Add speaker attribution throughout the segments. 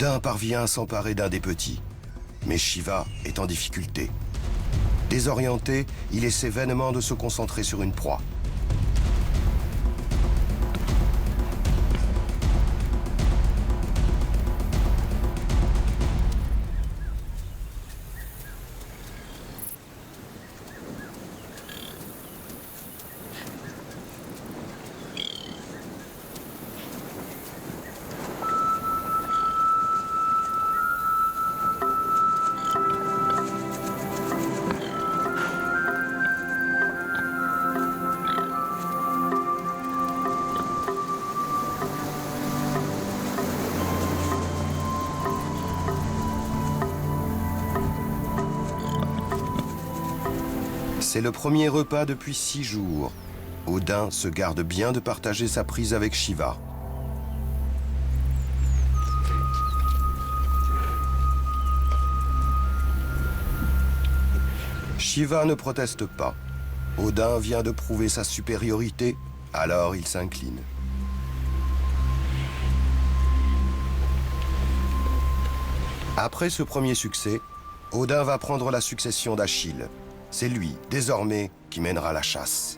Speaker 1: Odin parvient à s'emparer d'un des petits, mais Shiva est en difficulté. Désorienté, il essaie vainement de se concentrer sur une proie. C'est le premier repas depuis 6 jours. Odin se garde bien de partager sa prise avec Shiva. Shiva ne proteste pas. Odin vient de prouver sa supériorité, alors il s'incline. Après ce premier succès, Odin va prendre la succession d'Achille. C'est lui, désormais, qui mènera la chasse.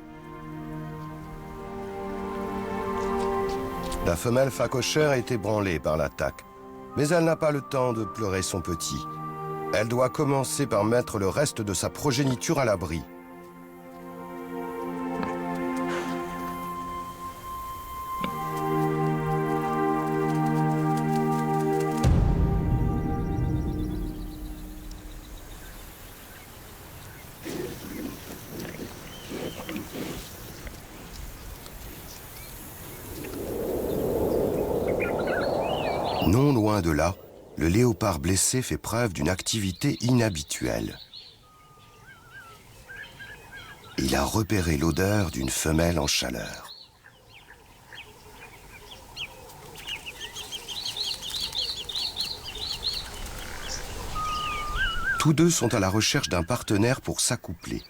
Speaker 1: La femelle phacochère est ébranlée par l'attaque, mais elle n'a pas le temps de pleurer son petit. Elle doit commencer par mettre le reste de sa progéniture à l'abri. Non loin de là, le léopard blessé fait preuve d'une activité inhabituelle. Il a repéré l'odeur d'une femelle en chaleur. Tous deux sont à la recherche d'un partenaire pour s'accoupler.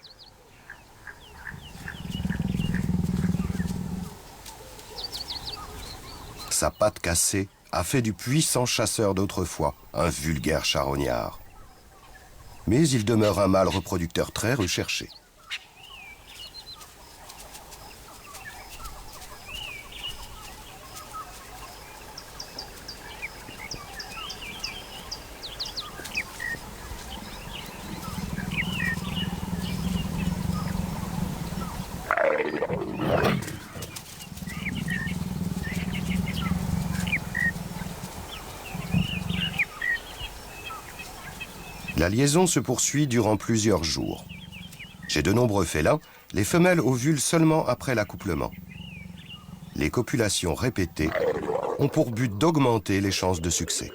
Speaker 1: Sa patte cassée a fait du puissant chasseur d'autrefois un vulgaire charognard. Mais il demeure un mâle reproducteur très recherché. La liaison se poursuit durant plusieurs jours. Chez de nombreux félins, les femelles ovulent seulement après l'accouplement. Les copulations répétées ont pour but d'augmenter les chances de succès.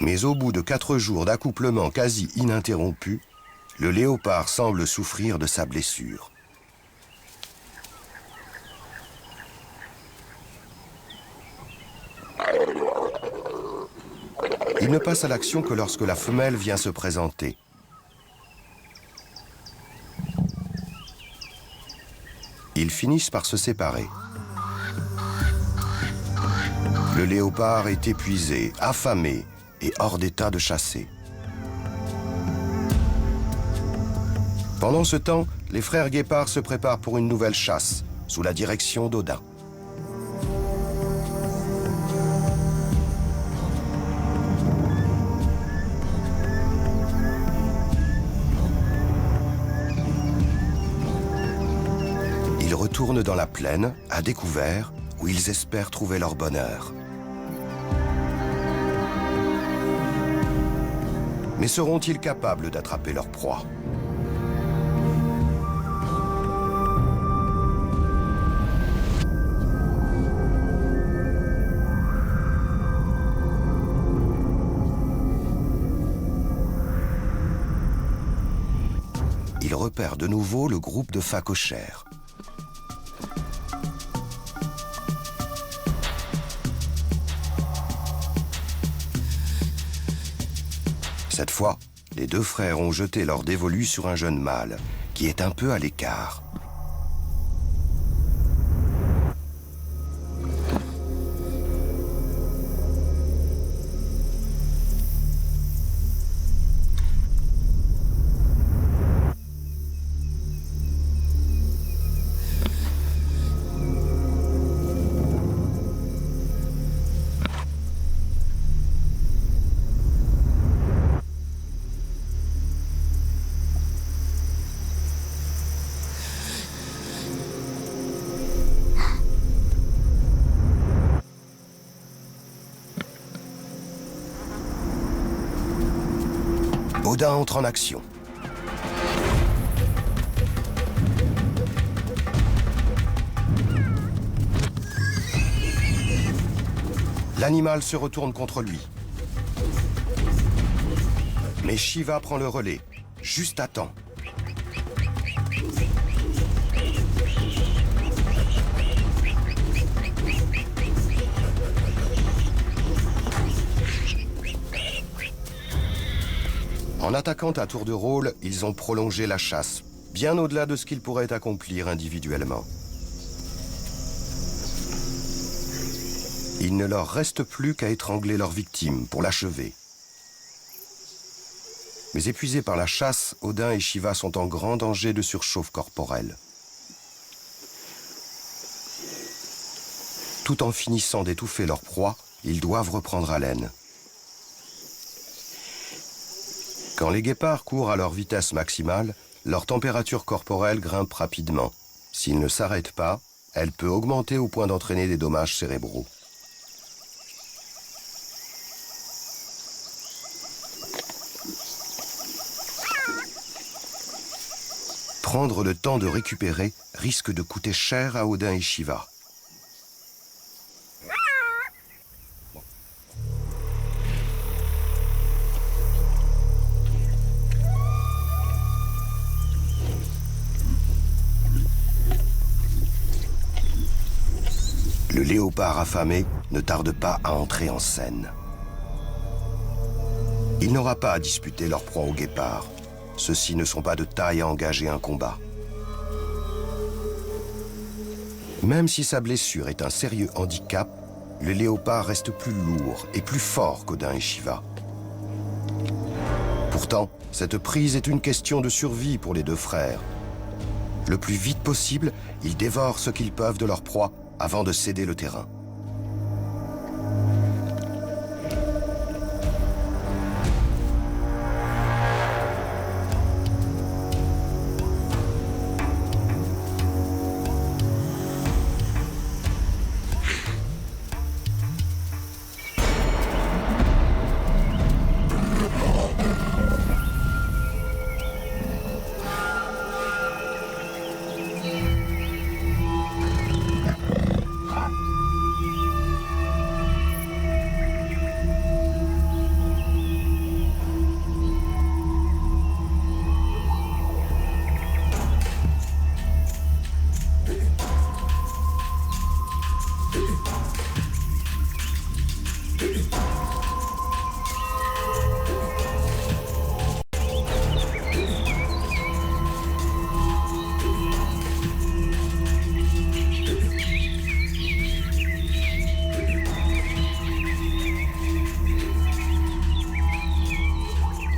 Speaker 1: Mais au bout de 4 jours d'accouplement quasi ininterrompu, le léopard semble souffrir de sa blessure. Il ne passe à l'action que lorsque la femelle vient se présenter. Ils finissent par se séparer. Le léopard est épuisé, affamé et hors d'état de chasser. Pendant ce temps, les frères guépards se préparent pour une nouvelle chasse, sous la direction d'Odin. Ils retournent dans la plaine, à découvert, où ils espèrent trouver leur bonheur. Mais seront-ils capables d'attraper leur proie ? Ils repèrent de nouveau le groupe de phacochères. Cette fois, les deux frères ont jeté leur dévolu sur un jeune mâle, qui est un peu à l'écart. Odin entre en action. L'animal se retourne contre lui. Mais Shiva prend le relais, juste à temps. En attaquant à tour de rôle, ils ont prolongé la chasse, bien au-delà de ce qu'ils pourraient accomplir individuellement. Il ne leur reste plus qu'à étrangler leur victime pour l'achever. Mais épuisés par la chasse, Odin et Shiva sont en grand danger de surchauffe corporelle. Tout en finissant d'étouffer leur proie, ils doivent reprendre haleine. Quand les guépards courent à leur vitesse maximale, leur température corporelle grimpe rapidement. S'ils ne s'arrêtent pas, elle peut augmenter au point d'entraîner des dommages cérébraux. Prendre le temps de récupérer risque de coûter cher à Odin et Shiva. Le léopard affamé ne tarde pas à entrer en scène. Il n'aura pas à disputer leur proie au guépard. Ceux-ci ne sont pas de taille à engager un combat. Même si sa blessure est un sérieux handicap, le léopard reste plus lourd et plus fort qu'Odin et Shiva. Pourtant, cette prise est une question de survie pour les deux frères. Le plus vite possible, ils dévorent ce qu'ils peuvent de leur proie avant de céder le terrain.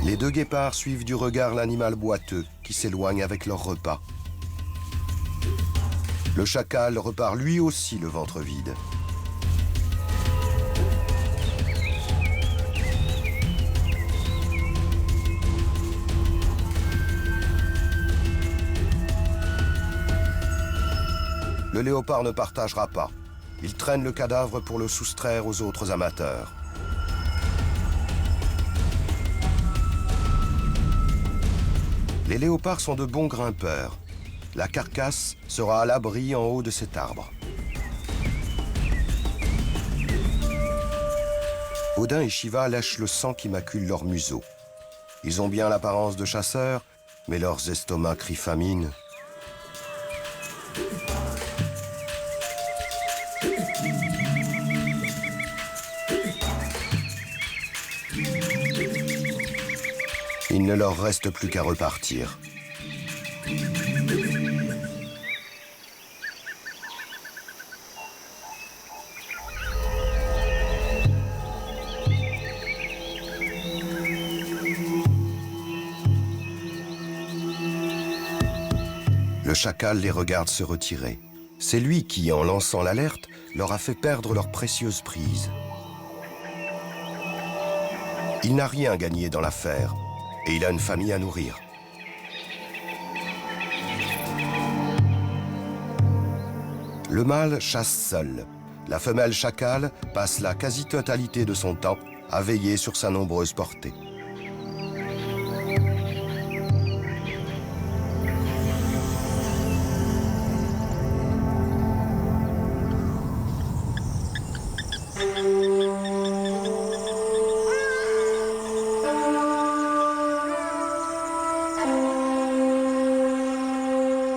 Speaker 1: Les deux guépards suivent du regard l'animal boiteux qui s'éloigne avec leur repas. Le chacal repart lui aussi le ventre vide. Le léopard ne partagera pas. Il traîne le cadavre pour le soustraire aux autres amateurs. Les léopards sont de bons grimpeurs. La carcasse sera à l'abri en haut de cet arbre. Odin et Shiva lèchent le sang qui macule leur museau. Ils ont bien l'apparence de chasseurs, mais leurs estomacs crient famine. Il ne leur reste plus qu'à repartir. Le chacal les regarde se retirer. C'est lui qui, en lançant l'alerte, leur a fait perdre leur précieuse prise. Il n'a rien gagné dans l'affaire et il a une famille à nourrir. Le mâle chasse seul. La femelle chacal passe la quasi-totalité de son temps à veiller sur sa nombreuse portée.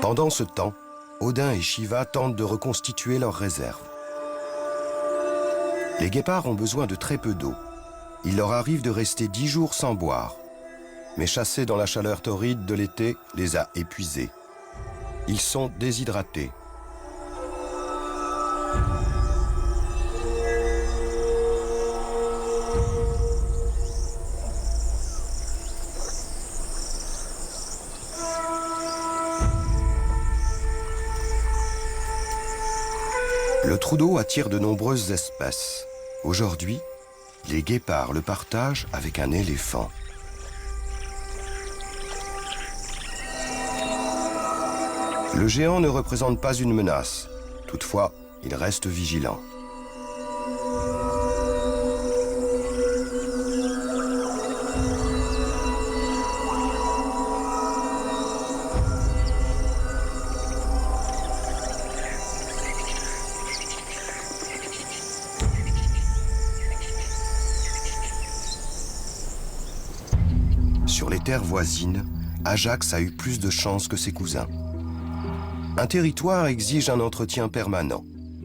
Speaker 1: Pendant ce temps, Odin et Shiva tentent de reconstituer leurs réserves. Les guépards ont besoin de très peu d'eau. Il leur arrive de rester 10 jours sans boire. Mais chasser dans la chaleur torride de l'été les a épuisés. Ils sont déshydratés. Le trou d'eau attire de nombreuses espèces. Aujourd'hui, les guépards le partagent avec un éléphant. Le géant ne représente pas une menace. Toutefois, il reste vigilant. Sur les terres voisines, Ajax a eu plus de chance que ses cousins. Un territoire exige un entretien permanent.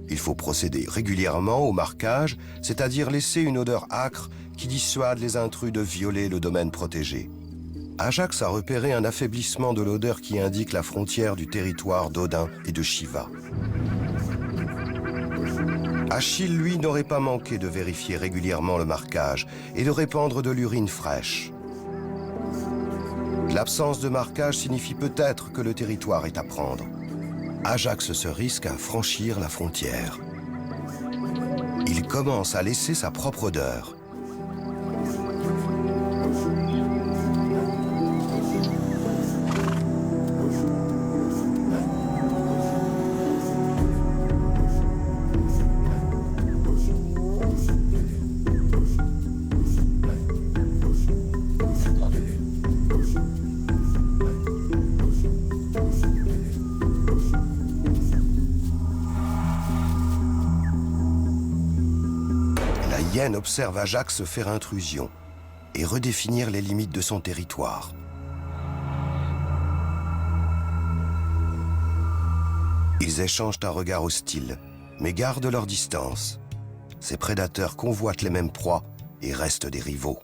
Speaker 1: Il faut procéder régulièrement au marquage, c'est-à-dire laisser une odeur âcre qui dissuade les intrus de violer le domaine protégé. Ajax a repéré un affaiblissement de l'odeur qui indique la frontière du territoire d'Odin et de Shiva. Achille, lui, n'aurait pas manqué de vérifier régulièrement le marquage et de répandre de l'urine fraîche. L'absence de marquage signifie peut-être que le territoire est à prendre. Ajax se risque à franchir la frontière. Il commence à laisser sa propre odeur. La hyène observe Ajax faire intrusion et redéfinir les limites de son territoire. Ils échangent un regard hostile, mais gardent leur distance. Ces prédateurs convoitent les mêmes proies et restent des rivaux.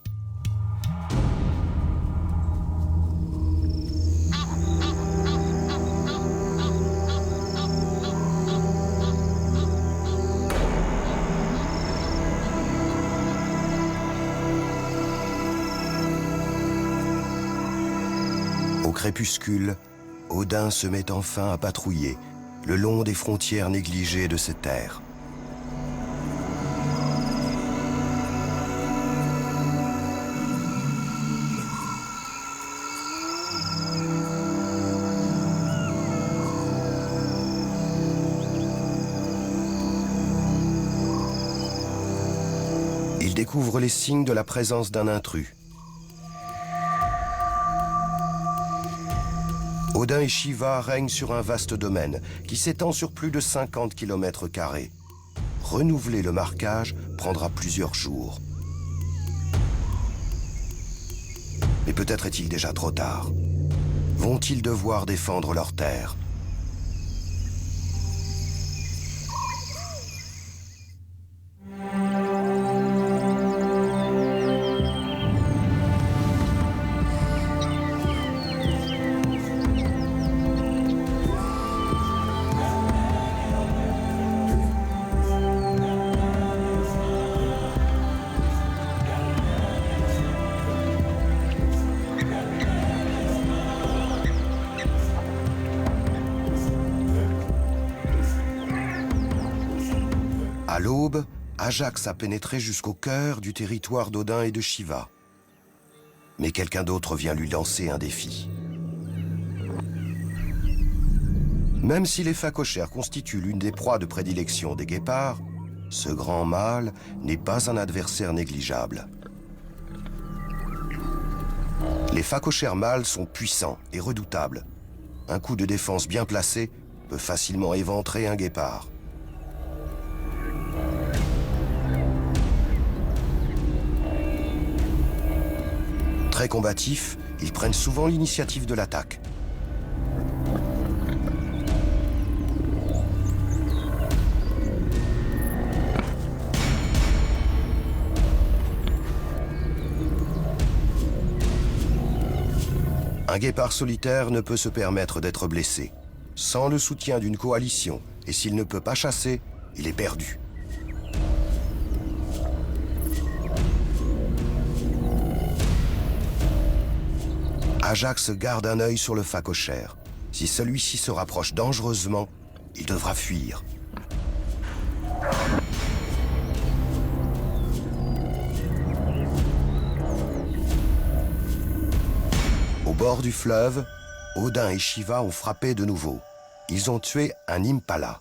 Speaker 1: Au crépuscule, Odin se met enfin à patrouiller le long des frontières négligées de ces terres. Il découvre les signes de la présence d'un intrus. Odin et Shiva règnent sur un vaste domaine qui s'étend sur plus de 50 km². Renouveler le marquage prendra plusieurs jours. Mais peut-être est-il déjà trop tard. Vont-ils devoir défendre leurs terres ? À l'aube, Ajax a pénétré jusqu'au cœur du territoire d'Odin et de Shiva. Mais quelqu'un d'autre vient lui lancer un défi. Même si les phacochères constituent l'une des proies de prédilection des guépards, ce grand mâle n'est pas un adversaire négligeable. Les phacochères mâles sont puissants et redoutables. Un coup de défense bien placé peut facilement éventrer un guépard. Très combatifs, ils prennent souvent l'initiative de l'attaque. Un guépard solitaire ne peut se permettre d'être blessé. Sans le soutien d'une coalition, et s'il ne peut pas chasser, il est perdu. Ajax garde un œil sur le phacochère. Si celui-ci se rapproche dangereusement, il devra fuir. Au bord du fleuve, Odin et Shiva ont frappé de nouveau. Ils ont tué un impala.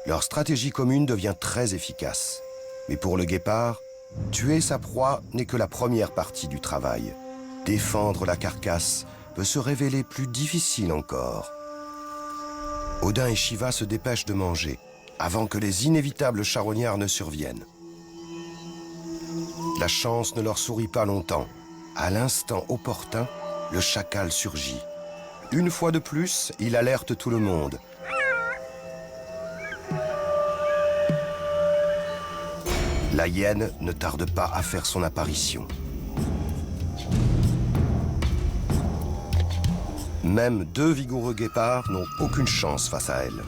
Speaker 1: Leur stratégie commune devient très efficace. Mais pour le guépard, tuer sa proie n'est que la première partie du travail. Défendre la carcasse peut se révéler plus difficile encore. Odin et Shiva se dépêchent de manger avant que les inévitables charognards ne surviennent. La chance ne leur sourit pas longtemps. À l'instant opportun, le chacal surgit. Une fois de plus, il alerte tout le monde. La hyène ne tarde pas à faire son apparition. Même deux vigoureux guépards n'ont aucune chance face à elle.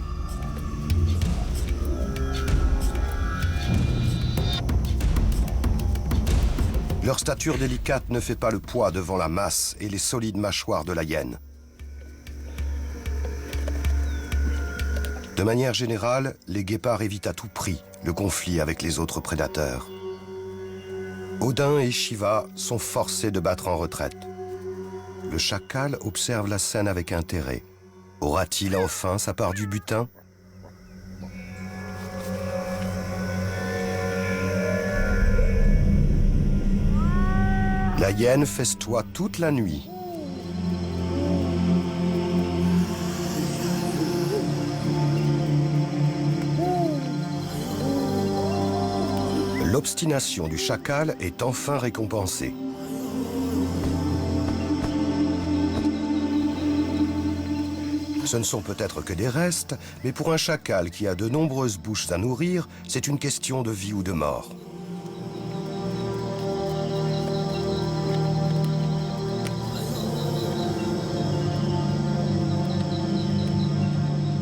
Speaker 1: Leur stature délicate ne fait pas le poids devant la masse et les solides mâchoires de la hyène. De manière générale, les guépards évitent à tout prix le conflit avec les autres prédateurs. Odin et Shiva sont forcés de battre en retraite. Le chacal observe la scène avec intérêt. Aura-t-il enfin sa part du butin ? La hyène festoie toute la nuit. L'obstination du chacal est enfin récompensée. Ce ne sont peut-être que des restes, mais pour un chacal qui a de nombreuses bouches à nourrir, c'est une question de vie ou de mort.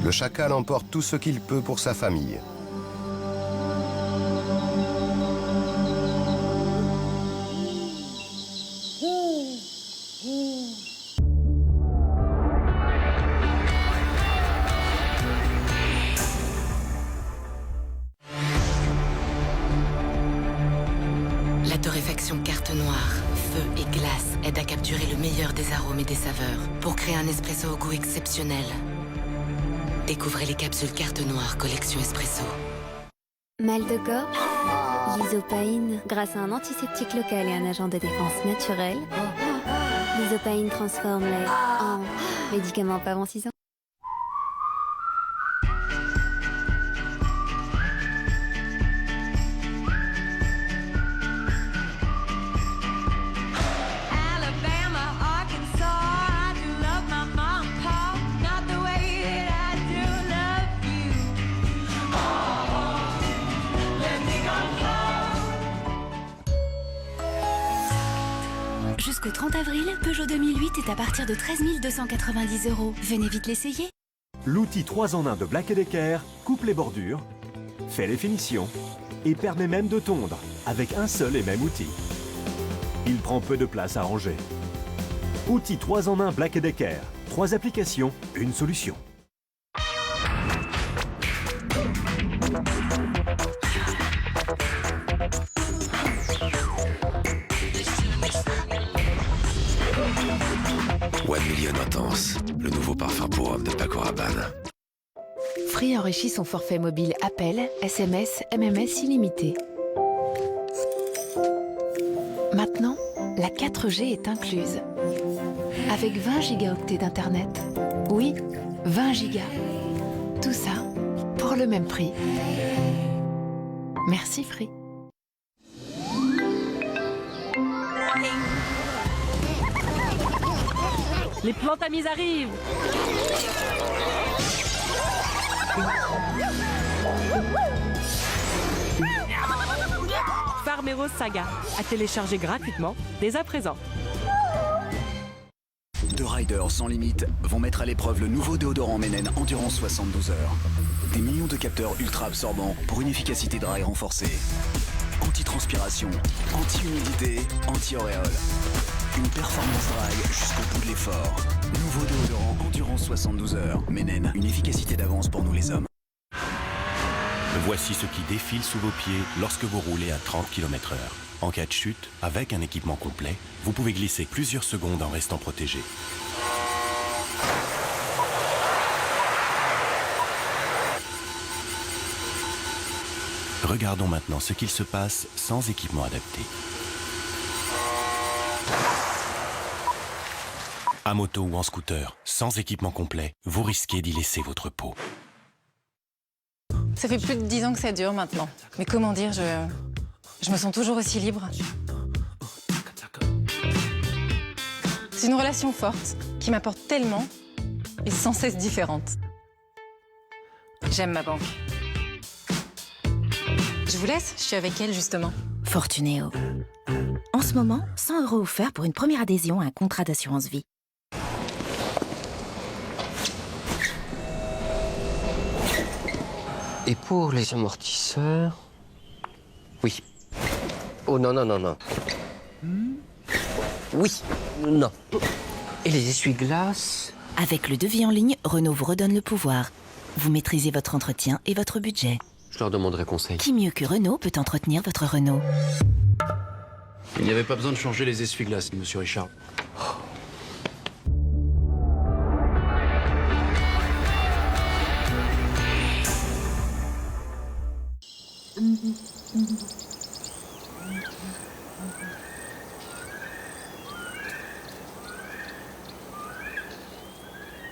Speaker 1: Le chacal emporte tout ce qu'il peut pour sa famille.
Speaker 2: La torréfaction carte noire, feu et glace aide à capturer le meilleur des arômes et des saveurs pour créer un espresso au goût exceptionnel. Découvrez les capsules carte noire collection espresso.
Speaker 3: Mal de gorge? L'Isopaïne, grâce à un antiseptique local et un agent de défense naturel, l'Isopaïne transforme les en médicaments pas avant 6 ans.
Speaker 4: Jusqu'au 30 avril, Peugeot 2008 est à partir de 13 290 €. Venez vite l'essayer.
Speaker 5: L'outil 3 en 1 de Black & Decker coupe les bordures, fait les finitions et permet même de tondre avec un seul et même outil. Il prend peu de place à ranger. Outil 3 en 1 Black & Decker. 3 applications, une solution.
Speaker 6: Free enrichit son forfait mobile appel, SMS, MMS illimité. Maintenant, la 4G est incluse. Avec 20 gigaoctets d'internet. Oui, 20 gigas. Tout ça pour le même prix. Merci Free.
Speaker 7: Les plantes amies arrivent. Farmeros Saga, à télécharger gratuitement dès à présent.
Speaker 8: Deux riders sans limite vont mettre à l'épreuve le nouveau déodorant Menen Endurance 72 heures. Des millions de capteurs ultra absorbants pour une efficacité dry renforcée. Anti-transpiration, anti-humidité, anti-auréole. Une performance dry jusqu'au bout de l'effort. Nouveau déodorant Endurance 72 heures. Menen, une efficacité d'avance pour nous les hommes.
Speaker 9: Voici ce qui défile sous vos pieds lorsque vous roulez à 30 km/h. En cas de chute, avec un équipement complet, vous pouvez glisser plusieurs secondes en restant protégé. Regardons maintenant ce qu'il se passe sans équipement adapté. À moto ou en scooter, sans équipement complet, vous risquez d'y laisser votre peau.
Speaker 10: Ça fait plus de 10 ans que ça dure maintenant. Mais comment dire, je me sens toujours aussi libre. C'est une relation forte qui m'apporte tellement et sans cesse différente. J'aime ma banque. Je vous laisse, je suis avec elle justement.
Speaker 11: Fortunéo. En ce moment, 100 € offerts pour une première adhésion à un contrat d'assurance vie.
Speaker 12: Et pour les amortisseurs... Oui. Oh non, non, non, non. Oui, non. Et les essuie-glaces?
Speaker 11: Avec le devis en ligne, Renault vous redonne le pouvoir. Vous maîtrisez votre entretien et votre budget.
Speaker 12: Je leur demanderai conseil.
Speaker 11: Qui mieux que Renault peut entretenir votre Renault?
Speaker 13: Il n'y avait pas besoin de changer les essuie-glaces, monsieur Richard.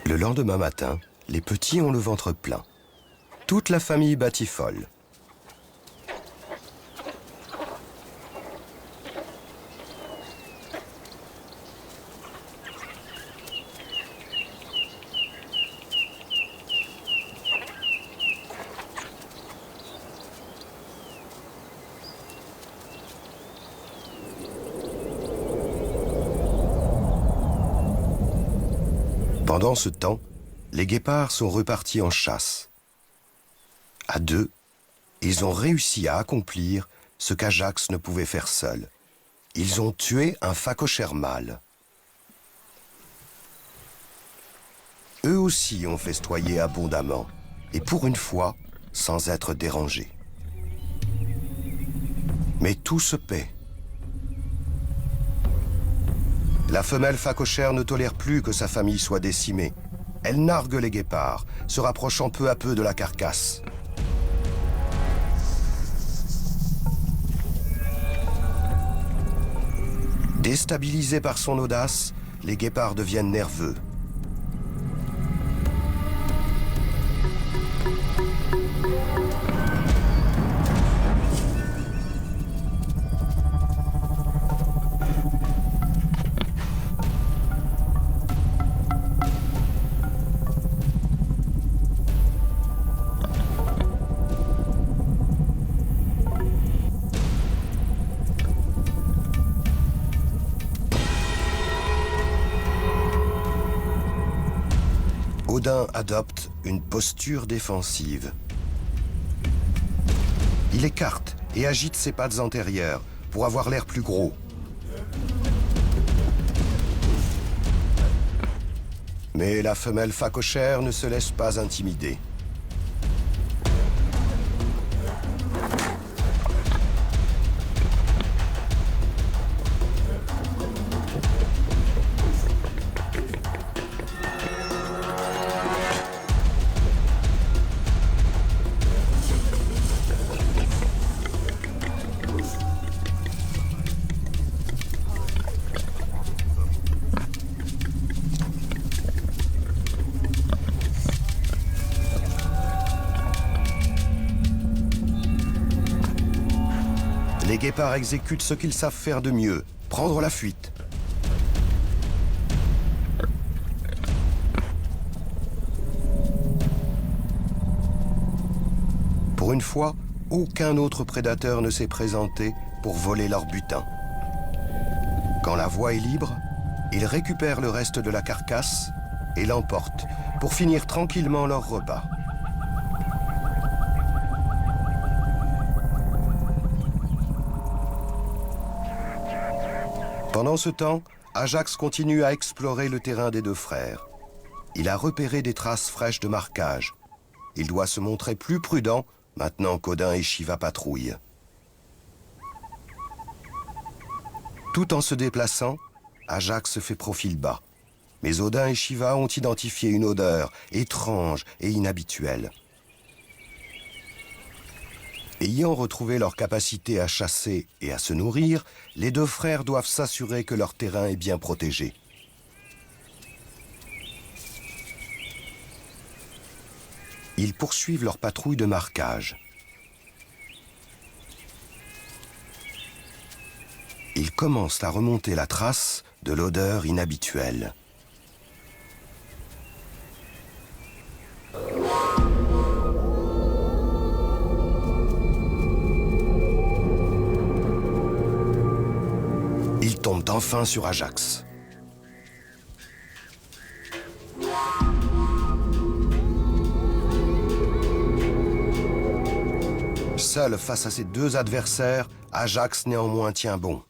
Speaker 1: Le lendemain matin, les petits ont le ventre plein. Toute la famille batifole. Pendant ce temps, les guépards sont repartis en chasse. À deux, ils ont réussi à accomplir ce qu'Ajax ne pouvait faire seul. Ils ont tué un phacochère mâle. Eux aussi ont festoyé abondamment, et pour une fois, sans être dérangés. Mais tout se paie. La femelle phacochère ne tolère plus que sa famille soit décimée. Elle nargue les guépards, se rapprochant peu à peu de la carcasse. Déstabilisés par son audace, les guépards deviennent nerveux. Odin adopte une posture défensive. Il écarte et agite ses pattes antérieures pour avoir l'air plus gros. Mais la femelle phacochère ne se laisse pas intimider. les guépards exécutent ce qu'ils savent faire de mieux, prendre la fuite. Pour une fois, aucun autre prédateur ne s'est présenté pour voler leur butin. Quand la voie est libre, ils récupèrent le reste de la carcasse et l'emportent pour finir tranquillement leur repas. Pendant ce temps, Ajax continue à explorer le terrain des deux frères. Il a repéré des traces fraîches de marquage. Il doit se montrer plus prudent maintenant qu'Odin et Shiva patrouillent. Tout en se déplaçant, Ajax fait profil bas. Mais Odin et Shiva ont identifié une odeur étrange et inhabituelle. Ayant retrouvé leur capacité à chasser et à se nourrir, les deux frères doivent s'assurer que leur terrain est bien protégé. Ils poursuivent leur patrouille de marquage. Ils commencent à remonter la trace de l'odeur inhabituelle. Ils tombent enfin sur Ajax. Seul face à ses deux adversaires, Ajax néanmoins tient bon.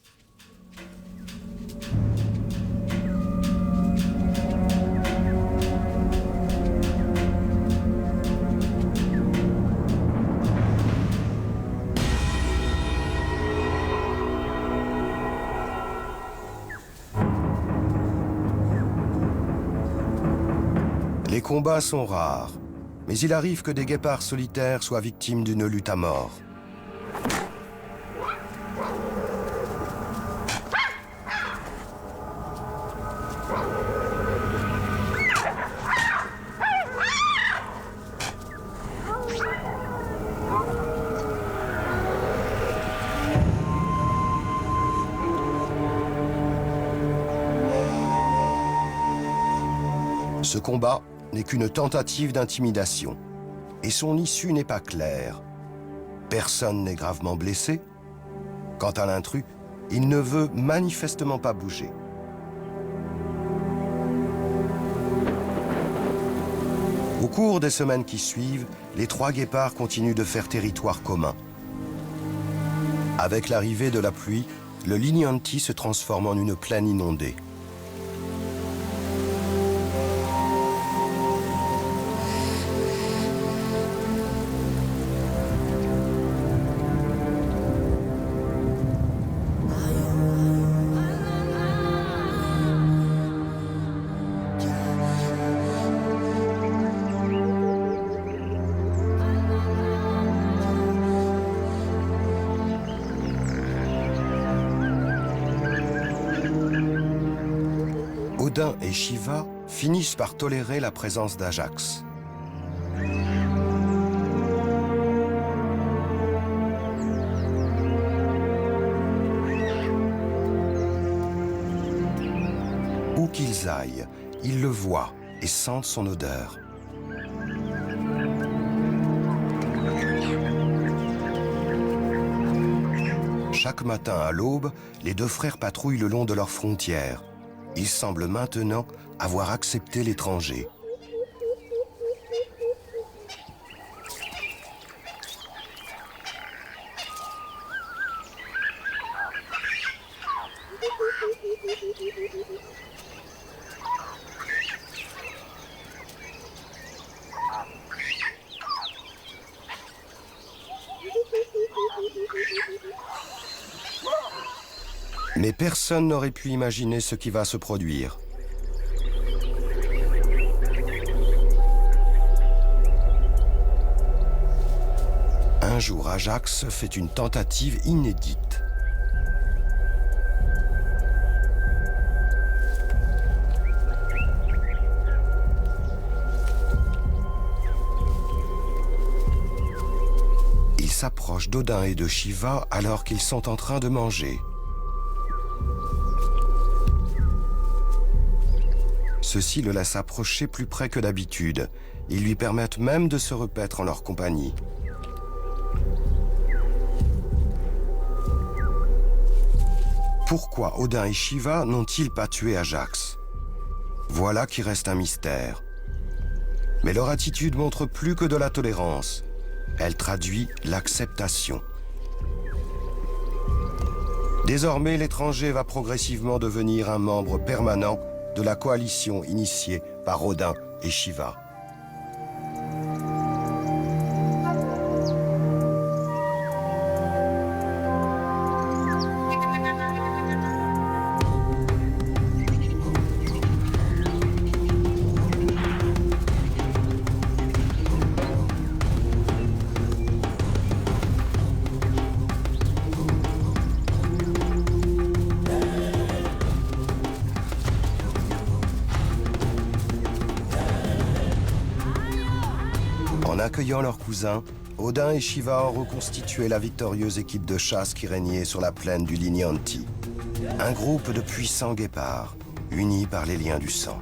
Speaker 1: Les combats sont rares, mais il arrive que des guépards solitaires soient victimes d'une lutte à mort. Ce combat n'est qu'une tentative d'intimidation, et son issue n'est pas claire. Personne n'est gravement blessé. Quant à l'intrus, il ne veut manifestement pas bouger. Au cours des semaines qui suivent, les trois guépards continuent de faire territoire commun. Avec l'arrivée de la pluie, le Linyanti se transforme en une plaine inondée. Odin et Shiva finissent par tolérer la présence d'Ajax. Où qu'ils aillent, ils le voient et sentent son odeur. Chaque matin à l'aube, les deux frères patrouillent le long de leurs frontières. Ils semblent maintenant avoir accepté l'étranger. Mais personne n'aurait pu imaginer ce qui va se produire. Un jour, Ajax fait une tentative inédite. Il s'approche d'Odin et de Shiva alors qu'ils sont en train de manger. Ceux-ci le laissent approcher plus près que d'habitude. Ils lui permettent même de se repaître en leur compagnie. Pourquoi Odin et Shiva n'ont-ils pas tué Ajax? Voilà qui reste un mystère. Mais leur attitude montre plus que de la tolérance. Elle traduit l'acceptation. Désormais, l'étranger va progressivement devenir un membre permanent de la coalition initiée par Odin et Shiva. En accueillant leurs cousins, Odin et Shiva ont reconstitué la victorieuse équipe de chasse qui régnait sur la plaine du Linyanti. Un groupe de puissants guépards, unis par les liens du sang.